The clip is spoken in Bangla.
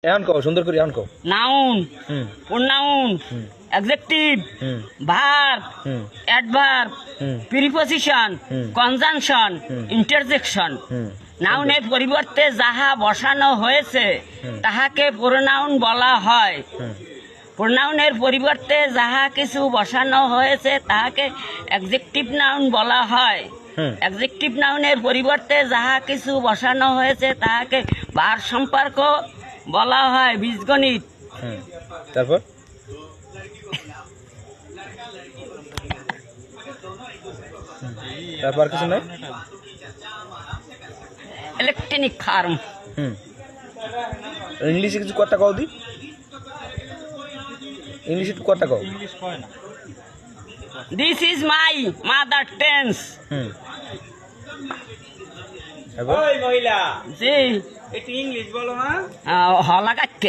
এখন কও সুন্দর করে এখন কও। নাউন, হুম প্রোনাউন, হুম অ্যাডজেক্টিভ, হুম ভার্ব, হুম অ্যাডভার্ব, হুম প্রিপোজিশন, হুম। কনজাংশন, হুম। ইন্টারজেকশন। হুম নাউনের পরিবর্তে যাহা বসানো হয়েছে হুম। তাহাকে প্রোনাউন বলা হয়। হুম প্রোনাউনের পরিবর্তে যাহা কিছু বসানো হয়েছে তাহাকে অ্যাডজেক্টিভ নাউন বলা হয়। হুম অ্যাডজেক্টিভ নাউনের পরিবর্তে যাহা কিছু বসানো হয়েছে তাহাকে ভার সম্পর্ক বলা হয়। বীজগণিত। হুম। তারপর তারপর আর কিছু নাই। Electronic farm. হুম ইংলিশে কিছু কথা কও দি, ইংলিশে একটু কথা কও। This is my mother tense. হুম তারপর ওই মহিলা জি একটু ইংলিশ বলো না। হলা কাটতে